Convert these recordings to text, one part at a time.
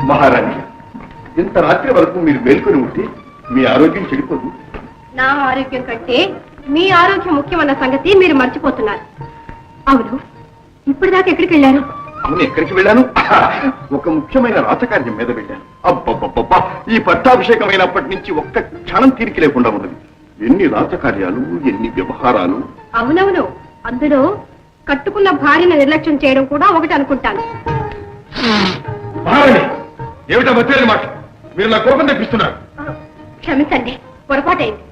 మహారాణి, ఇంత రాత్రి వరకు మీరు మేల్కొని ఉంటే మీ ఆరోగ్యం చెడిపోదు. నా ఆరోగ్యం కంటే మీ ఆరోగ్యం ముఖ్యమన్న సంగతి మీరు మర్చిపోతున్నారు. అవును, ఇప్పటిదాకా ఎక్కడికి వెళ్ళారు? అవును, ఎక్కడికి వెళ్ళాను? ఒక ముఖ్యమైన రాజకార్యం మీద వెళ్ళాను. అబ్బబ్బబ్బబ్బా, ఈ పట్టాభిషేకం అయినప్పటి నుంచి ఒక్క క్షణం తీరిక లేకుండా ఉన్నది. ఎన్ని రాజకార్యాలు, ఎన్ని వ్యవహారాలు. అవునవును, అందులో కట్టుకున్న భార్యను నిర్లక్ష్యం చేయడం కూడా ఒకటి అనుకుంటాను. మహారాణి, ఏమిటా వచ్చేది మాట? మీరు నా కోపం తెప్పిస్తున్నారు. క్షమించండి, పొరపాటైంది.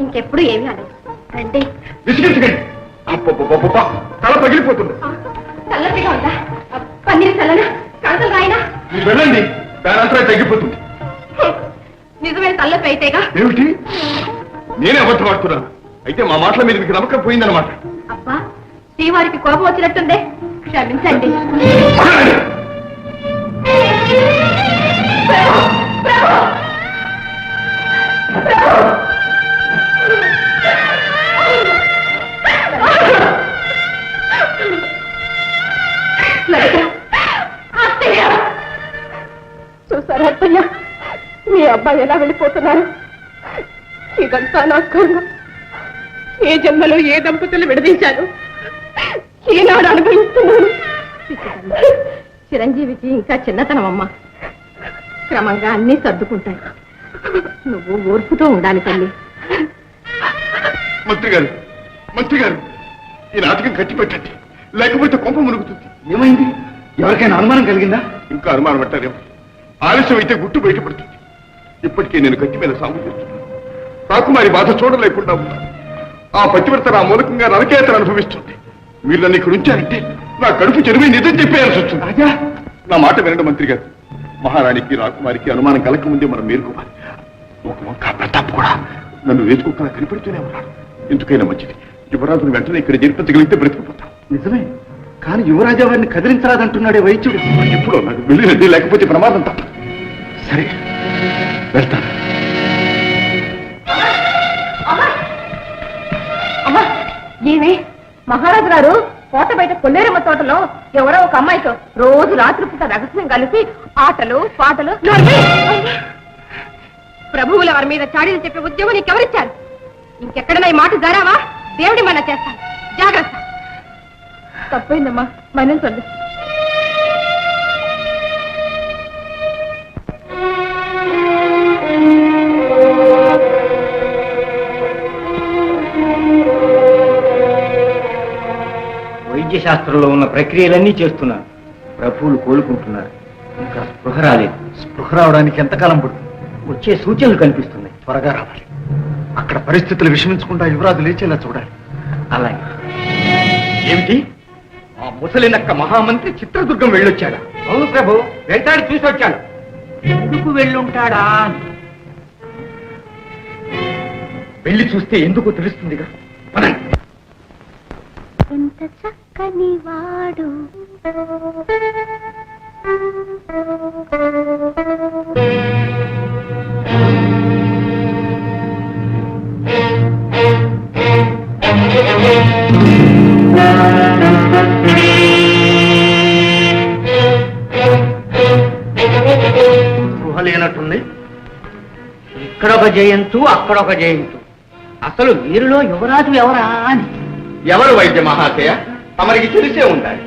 ఇంకెప్పుడు ఏమీ అనదు. రండి. విసిగించకండి. అబ్బబ్బబ్బబ్బా, తల పగిలిపోతుంది. చల్లటిగా ఉందా? పన్నీరు చల్లనా? కడతలు రాయినా? మీరు వెళ్ళండి, దానంతా తగ్గిపోతుంది. నిజమైన తల్లపి అయితేగా. ఏమిటి? నేనే అబద్ధం ఆడుతున్నాను. అయితే మా మాటల మీద మీకు నమ్మకం పోయిందన్నమాట. అబ్బా, శ్రీవారికి కోపం వచ్చినట్టుందే. క్షమించండి. చూసారా అత్తయ్య, మీ అబ్బాయి ఎలా వెళ్ళిపోతున్నారు? ఇదంతా నా కర్మ. ఏ జన్మలో ఏ దంపతులు విడదీశాను, ఈనాడు అనుభవిస్తున్నాను. చిరంజీవికి ఇంకా చిన్నతనం అమ్మా. క్రమంగా అన్నీ సర్దుకుంటాయి. నువ్వు ఓర్పుతో ఉండాలి తల్లి. మంత్రి గారు, మంత్రి గారు, ఈ నాటకం కట్టి పెట్టండి, లేకపోతే కొంప మునుగుతుంది. ఏమైంది? ఎవరికైనా అనుమానం కలిగిందా? ఇంకా అనుమానం పెట్టారేమో. ఆలస్యం అయితే గుట్టు బయటపడుతుంది. ఇప్పటికే నేను కట్టి మీద సాగు చేస్తున్నాను. రాకుమారి బాధ చూడలేకుండా ఉన్నా. ఆ పతివ్రత నా మూలకంగా నరకేతను అనుభవిస్తుంది. మీరు నన్ను ఇక్కడ ఉంచారంటే నా కడుపు చెరువు నిజం చెప్పేయాల్సి వస్తుంది. రాజా, నా మాట వినండి మంత్రి గారు. మహారాణికి రాకుమారికి అనుమానం కలక ముందే మనం మేలుకోవాలి. ఒక వంక ప్రతాప్ కూడా నన్ను వేసుకున్నా కనిపెడుతూనే ఉన్నాడు. ఎందుకైనా మంచిది, యువరాజును వెంటనే ఇక్కడ జరిపించగలిగితే బ్రతికిపోతాం. నిజమే, కానీ యువరాజా వారిని కదిలించరాదంటున్నాడే వైద్యుడు. ఎప్పుడో నాకు వెళ్ళినది, లేకపోతే ప్రమాదం తప్ప. సరే, వెళ్తాను. ఏమే, మహారాజు గారు కోట బయట కొల్లేరమ్మ తోటలో ఎవరో ఒక అమ్మాయితో రోజు రాత్రిపూట రహస్యం కలిసి ఆటలు పాటలు. ప్రభువుల వారి మీద చాడీలు చెప్పే ఉద్యోగం నీకెవరిచ్చారు? ఇంకెక్కడన్నా ఈ మాట జారావా దేవుడి మన చేస్తాను. జాగ్రత్త. తప్పైందమ్మా, మన్నించండి. వైద్య శాస్త్రంలో ఉన్న ప్రక్రియలన్నీ చేస్తున్నారు. ప్రభువులు కోలుకుంటున్నారు. ఇంకా స్పృహ రాలేదు. స్పృహ రావడానికి ఎంతకాలం పడుతుంది? వచ్చే సూచనలు కనిపిస్తున్నాయి. త్వరగా రావాలి. అక్కడ పరిస్థితులు విషమించకుండా యువరాజు లేచేలా చూడాలి. అలాగే. ఏమిటి? ఆ ముసలినక్క మహామంత్రి చిత్రదుర్గం వెళ్ళొచ్చాడా? అవును ప్రభు, వెంటాడి చూసి వచ్చాడు. ఎందుకు వెళ్ళుంటాడా? వెళ్ళి చూస్తే ఎందుకు తెలుస్తుందిగా. ఎంత చక్కని వాడు, స్పృహ లేనట్టుంది. ఇక్కడొక జయంతు, అక్కడొక జయంతు. అసలు వీరిలో యువరాజు ఎవరా అని. ఎవరు వైద్య మహాశయ? తమరికి తెలిసే ఉండాలి.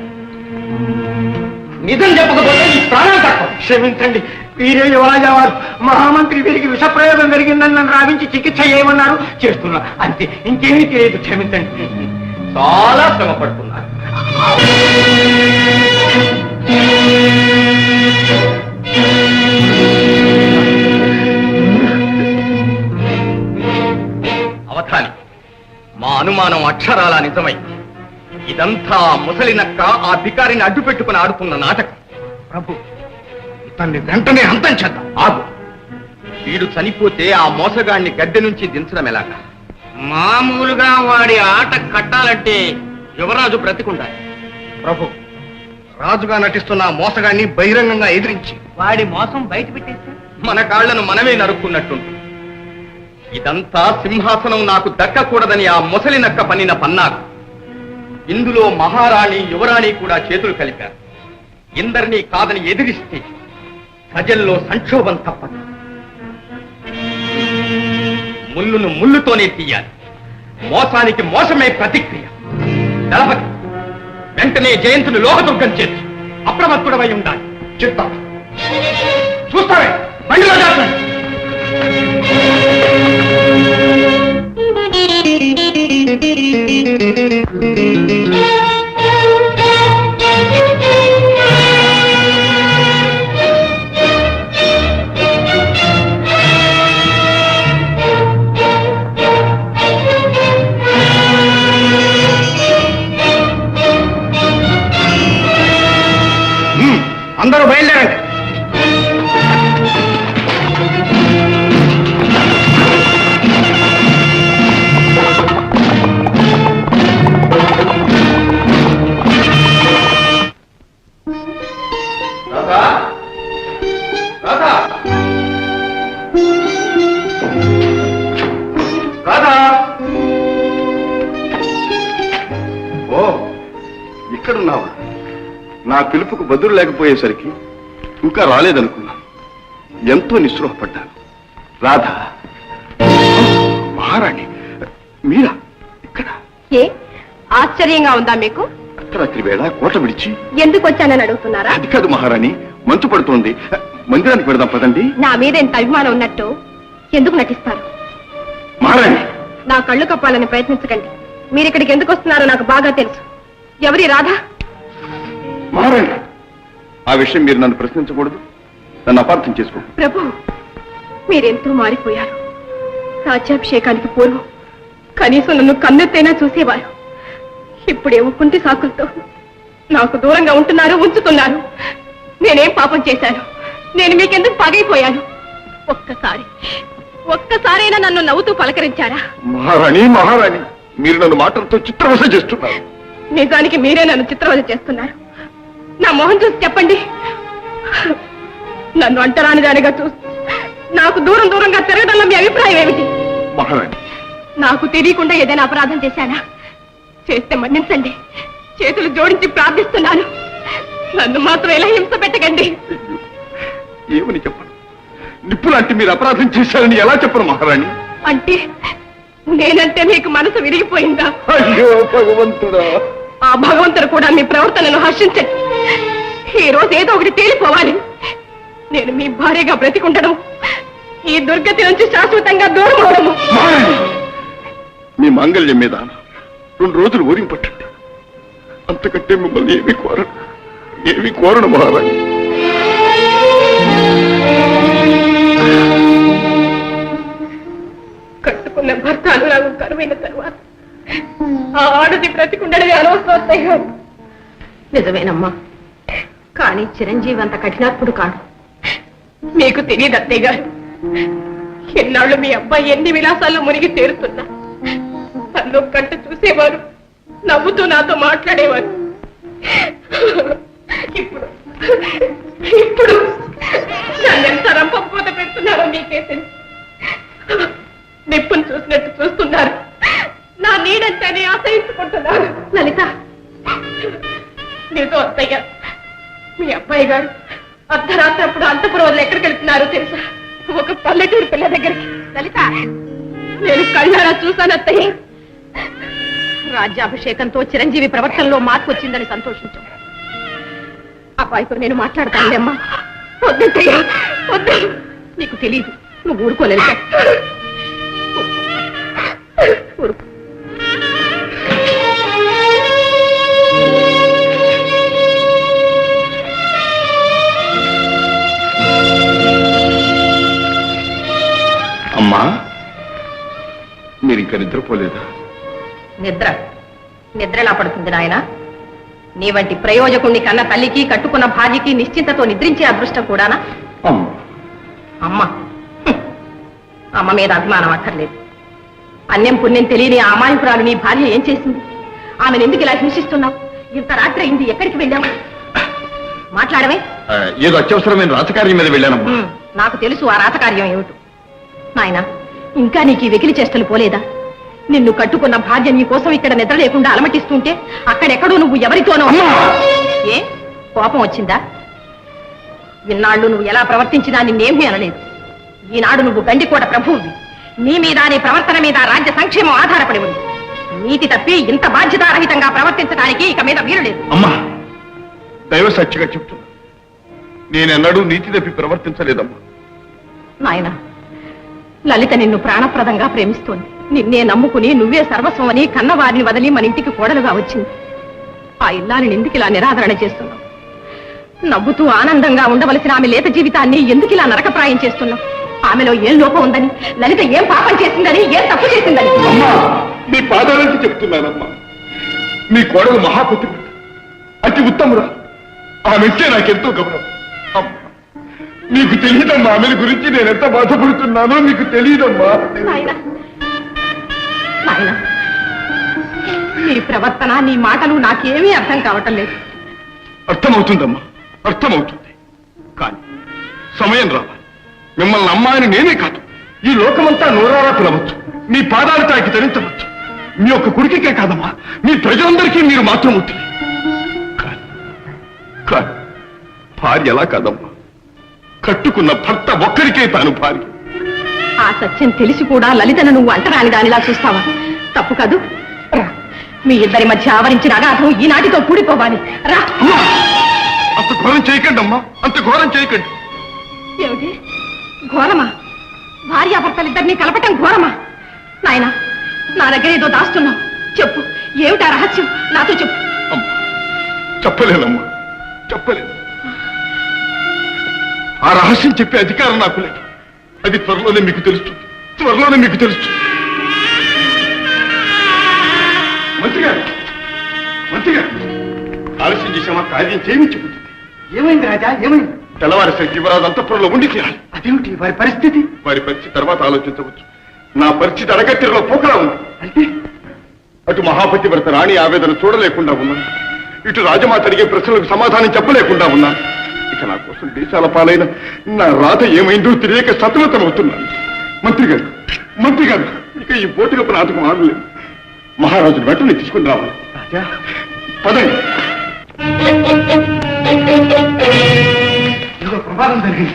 నిజం చెప్పకపోతే ఈ ప్రాణం తక్కువ. క్షమించండి, వీరే యువరాజా వారు. మహామంత్రి వీరికి విషప్రయోగం జరిగిందని నన్ను రావించి చికిత్స చేయమన్నారు. చేస్తున్నా, అంతే, ఇంకేమీ తెలియదు. క్షమించండి. చాలా శ్రమ పడుతున్నారు. అవధాని, మా అనుమానం అక్షరాల నిజమై ఇదంతా ముసలినక్క ఆ భికారిని అడ్డు పెట్టుకుని ఆడుతున్న నాటకం. ప్రభు, ఇతన్ని వెంటనే అంతం చేద్దాం. ఆగు. వీడు చనిపోతే ఆ మోసగాడిని గద్దె నుంచి దించడం ఎలాగా? మామూలుగా వాడి ఆట కట్టాలంటే యువరాజు బ్రతికుండాలి. ప్రభు, రాజుగా నటిస్తున్న ఆ మోసగాన్ని బహిరంగంగా ఎదిరించి వాడి మోసం బయట పెట్టేస్తే మన కాళ్లను మనమే నరుక్కున్నట్టుంటుంది. ఇదంతా సింహాసనం నాకు దక్కకూడదని ఆ ముసలినక్క పన్నిన పన్నాకు. ఇందులో మహారాణి యువరాణి కూడా చేతులు కలిపారు. ఇందరినీ కాదని ఎదిరిస్తే ప్రజల్లో సంక్షోభం తప్పదు. ముళ్ళును ముళ్ళుతోనే తీయాలి. మోసానికి మోసమే ప్రతిక్రియ. దళపతి వెంటనే జయంతుని లోహదుర్గం చేసి అప్రమత్తుడవై ఉండాలి. చెప్తాం. చూస్తావే బండిలో చేస్తాను. అందరూ బయలుదేరండి. రాధా రాధా రాధా. ఓ, ఇక్కడున్నావా? నా పిలుపుకు బదులు లేకపోయేసరికి ఇంకా రాలేదనుకున్నాను. ఎంతో నిస్పృహపడ్డాను. రాధా, మహారాణి మీరా ఇక్కడ? ఏ ఆశ్చర్యంగా ఉందా మీకు? అర్ధరాత్రి వేళ కోట విడిచి ఎందుకు వచ్చానని అడుగుతున్నారా? అది కాదు మహారాణి, మంచు పడుతోంది. మందిరానికి వెళదాం పదండి. నా మీద ఎంత అభిమానం ఉన్నట్టు ఎందుకు నటిస్తారు? మహారాణి, నా కళ్ళు కప్పాలని ప్రయత్నించకండి. మీరు ఇక్కడికి ఎందుకు వస్తున్నారో నాకు బాగా తెలుసు. ఎవరి రాధా? మహారాణి, ఆ విషయం మీరు నన్ను ప్రశ్నించకూడదు. నన్ను అపార్థం చేసుకో. ప్రభు, మీరెంతో మారిపోయారు. రాజ్యాభిషేకానికి పూర్వం కనీసం నన్ను కన్నెత్తైనా చూసేవారు. ఇప్పుడేమో కుంటి సాకులతో నాకు దూరంగా ఉంటున్నారు, ఉంచుతున్నారు. నేనేం పాపం చేశాను? నేను మీకెందుకు పగైపోయాను? ఒక్కసారైనా నన్ను నవ్వుతూ పలకరించారా? మహారాణి మహారాణి, మీరు నన్ను మాటలతో చిత్రవశ చేస్తున్నారు. నిజానికి మీరే నన్ను చిత్రవద చేస్తున్నారు. నా మొహం చూసి చెప్పండి. నన్ను అంటరాని దానిగా చూస్తూ నాకు దూరంగా తిరగడంలో మీ అభిప్రాయం ఏమిటి? మహారాణి, నాకు తెలియకుండా ఏదైనా అపరాధం చేశానా? చేస్తే మన్నించండి. చేతులు జోడించి ప్రార్థిస్తున్నాను. నన్ను మాత్రం ఎలా హింస పెట్టకండి. ఏమని చెప్పను? నిప్పులాంటి మీరు అపరాధం చేశారని ఎలా చెప్పను మహారాణి? అంటే నేనంటే మీకు మనసు విరిగిపోయిందా? అయ్యో భగవంతుడా! ఆ భగవంతుడు కూడా మీ ప్రవర్తనను హర్షించండి. ఈ రోజు ఏదో ఒకటి తేలిపోవాలి. నేను మీ భార్యగా బ్రతికుండడం, ఈ దుర్గతి నుంచి శాశ్వతంగా దూరం అవడము. మీ మాంగళ్యం మీద 2 రోజులు ఊరిని పట్టండి. అంతకంటే మిమ్మల్ని ఏమి కోరను మహారాణి. కట్టుకున్న భర్త అనురాగం కరువైన తరువాత ఆ ఆడది బ్రతికుండడమే అనవసరం. నిజమేనమ్మా, కానీ చిరంజీవి అంత కఠినాత్ముడు కాడు. మీకు తెలియదు అత్తయ్య గారు, ఎన్నాళ్ళు మీ అబ్బాయి ఎన్ని విలాసాల్లో మునిగి తేరుతున్నా నన్ను కంట చూసేవారు, నవ్వుతూ నాతో మాట్లాడేవారు. ఇప్పుడు నన్ను ఎంత రంపపోత పెడుతున్నారో మీకే తెలుసు. నిప్పును చూసినట్టు చూస్తున్నారు. నా నీడంతేనే ఆశ్రయించుకుంటున్నారు. లలిత, నీతో అత్తయ్య, మీ అబ్బాయి గారు అర్ధరాత్రి అప్పుడు అంతపురం వదిలి ఎక్కడికి వెళ్తున్నారో తెలుసా? ఒక పల్లెటూరు పిల్ల దగ్గరికి. లలిత, నేను కళ్ళారా చూశాను అత్తయ్య. రాజ్యాభిషేకంతో చిరంజీవి ప్రవర్తనలో మార్పు వచ్చిందని సంతోషించాం. అబ్బాయితో నేను మాట్లాడతానులేమ్మా. వద్దయ్య, వద్దు. నీకు తెలీదు, నువ్వు ఊరుకోలేదు. ఊరుకో. అమ్మా, మీరు ఇంకా నిద్రపోలేదా? నిద్ర ఎలా పడుతుంది నాయన? నీ వంటి ప్రయోజకుణ్ణి కన్న తల్లికి, కట్టుకున్న భార్యకి నిశ్చింతతో నిద్రించే అదృష్టం కూడానా? అమ్మ అమ్మ మీద అభిమానం అక్కర్లేదు. అన్యం పుణ్యం తెలియని ఆ అమాయకురాలు నీ భార్య ఏం చేసింది? ఆమెను ఎందుకు ఇలా హింసిస్తున్నావు? ఇంత రాత్రి అయింది, ఎక్కడికి వెళ్ళావు? మాట్లాడమే. ఏదో అత్యవసరమైన రాజకార్యం మీద వెళ్ళానమ్మా. నాకు తెలుసు ఆ రాతకార్యం ఏమిటో. నాయన, ఇంకా నీకు ఈ వెకిలి చేష్టలు పోలేదా? నిన్ను కట్టుకున్న భార్య నీ కోసం ఇక్కడ నిద్ర లేకుండా అలమటిస్తుంటే అక్కడెక్కడో నువ్వు ఎవరితోనో. ఏ కోపం వచ్చిందా? ఇన్నాళ్ళు నువ్వు ఎలా ప్రవర్తించినా నిన్నేమీ అనలేదు. ఈనాడు నువ్వు గండికోట ప్రభువువి. నీ మీద, నీ ప్రవర్తన మీద రాజ్య సంక్షేమం ఆధారపడి ఉంది. నీతి తప్పి ఇంత బాధ్యతారహితంగా ప్రవర్తించడానికి ఇక మీద వీలు లేదు. అమ్మా, దైవ సాక్షిగా చెప్తున్నా, నేనెన్నడూ నీతి తప్పి ప్రవర్తించలేదమ్మా. నాయనా, లలిత నిన్ను ప్రాణప్రదంగా ప్రేమిస్తోంది. నిన్నే నమ్ముకుని నువ్వే సర్వస్వం అని కన్నవారిని వదిలి మన ఇంటికి కోడలుగా వచ్చింది. ఆ ఇల్లాని ఎందుకు ఇలా నిరాదరణ చేస్తున్నావు? నవ్వుతూ ఆనందంగా ఉండవలసిన ఆమె లేత జీవితాన్ని ఎందుకు ఇలా నరకప్రాయం చేస్తున్నావు? ఆమెలో ఏం లోపం ఉందని, లలిత ఏం పాపం చేసిందని, ఏం తప్పు చేసిందని? అమ్మా, మీ పాదాలంటే చెప్తున్నానమ్మా. మీ కోడలు మహాపతివ్రత, అతి ఉత్తమురా. ఆమెంటే నాకెంతో గౌరవం. అమ్మా, మీకు తెలియదమ్మా ఆమె గురించి నేను ఎంత బాధపడుతున్నానో మీకు తెలియదమ్మా. నాయనా, నాయనా, నీ ప్రవర్తన, నీ మాటలు నాకేమీ అర్థం కావటం లేదు. అర్థమవుతుందమ్మా, అర్థమవుతుంది. కానీ సమయం రావాలి. మిమ్మల్ని అమ్మాయిని నేనే కాదు, ఈ లోకమంతా నోరారా పిలవచ్చు, మీ పాదాలు తాకి ధరించవచ్చు. మీ యొక్క కొడుకుకే కాదమ్మా, మీ ప్రజలందరికీ మీరు మాత్రం ఉంటుంది. కానీ భార్య ఎలా కాదమ్మా, కట్టుకున్న భర్త ఒక్కరికే తాను భార్య. ఆ సత్యం తెలిసి కూడా లలితను నువ్వు అంటరాని దానిలా చూస్తావా? తప్పు కాదు. రా, మీ ఇద్దరి మధ్య ఆవరించిన అగాధం ఈనాటితో కూడిపోవాలి. రా. అంత ఘోరం చేయకండి అమ్మా, అంత ఘోరం చేయకండి. ఏమిటి ఘోరమా? భార్యాభర్తలిద్దరినీ కలపటం ఘోరమా? నాయనా, నా దగ్గర ఏదో దాస్తున్నావు. చెప్పు, ఏమిటా రహస్యం? నాతో చెప్పు. అమ్మా, చెప్పలేనమ్మా, చెప్పలేను. ఆ రహస్యం చెప్పే అధికారం నాకు లేదు. అది త్వరలోనే మీకు తెలుస్తుంది, త్వరలోనే మీకు తెలుస్తుంది. మంత్రి గారు, మంత్రి గారు, ఆలస్యం చేసామా? కార్యం చేయమించిపోతుంది. ఏమైంది రాజా, ఏమైంది? తెల్లవారి యువరాజు అంతఃపురంలో ఉండి తీరాలి. అదేమిటి వారి పరిస్థితి? వారి పరిస్థితి తర్వాత ఆలోచించవచ్చు. నా పరిస్థితి అడగట్టిలో పోకలా ఉంది. అంటే అటు మహాపతివ్రత రాణి ఆవేదన చూడలేకుండా ఉన్నాను, ఇటు రాజమాత అడిగే ప్రశ్నలకు సమాధానం చెప్పలేకుండా ఉన్నాను. ఇక నా కోసం దేశాల పాలైన నా రాత ఏమైందో తెలియక సతమతమవుతున్నాను. మంత్రి గారు, మంత్రి గారు, ఇక ఈ పోటుగప్పు నాటకం ఆడలేదు. మహారాజును వెంటనే తీసుకుని రావాలి. రాజా, పదండి. ఏదో ప్రమాదం జరిగింది.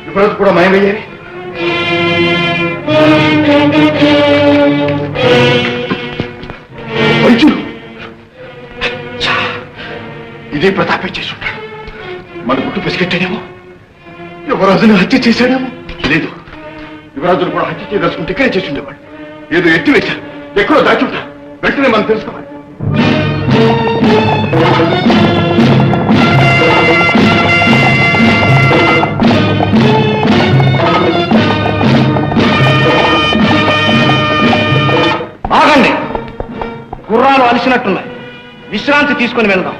యువరాజు కూడా మాయమయ్యారు. వైద్యుడు ఇదే ప్రతాపే చేసి ఉంటాడు. మన గుట్టు పసిగట్టాడేమో, యువరాజుని హత్య చేశాడేమో. లేదు, యువరాజును కూడా హత్య చేయదలుచుకుంటే ఇక్కడే చేసి ఉండేవాడు. ఏదో ఎత్తి వేశారు, ఎక్కడో దాచి ఉంటాడు. వెంటనే మనం తెలుసుకోవాలి. ఆగండి, గుర్రాలు అలసినట్టున్నాయి. విశ్రాంతి తీసుకుని వెళ్దాం.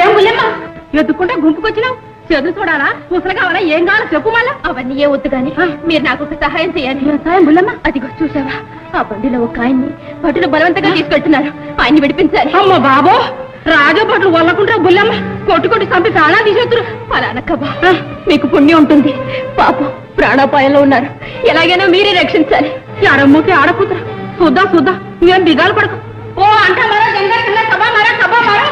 ఏం బుల్లెమ్మ, ఎత్తుకుంటే గుంపుకొచ్చినావు? చదువు చూడాలా, పూసలు కావాలా, ఏం కావాలా చెప్పు. మళ్ళా అవన్నీ ఏ వద్దు కానీ మీరు నాకు ఒక సహాయం చేయాలి. సహాయం బుల్లమ్మ? అదిగో చూసావా, ఆ బండిలో ఒక ఆయన్ని భటులు బలవంతంగా తీసుకెళ్తున్నారు. ఆయన్ని విడిపించాలి. అమ్మ బాబో, రాజభటులు వల్లకుంటారా బుల్లమ్మ? కొట్టు చంపి ప్రాణాలు తీసేద్దరు. అలా అనక్కబా, మీకు పుణ్యం ఉంటుంది. పాపం ప్రాణాపాయంలో ఉన్నారు, ఎలాగైనా మీరే రక్షించాలి. ఆడమ్మకి ఆడకూతురా. చూద్దాం, నువ్వేం దిగాలు పడకు. ఓ అంటా మారా, జంగా సభా మారా,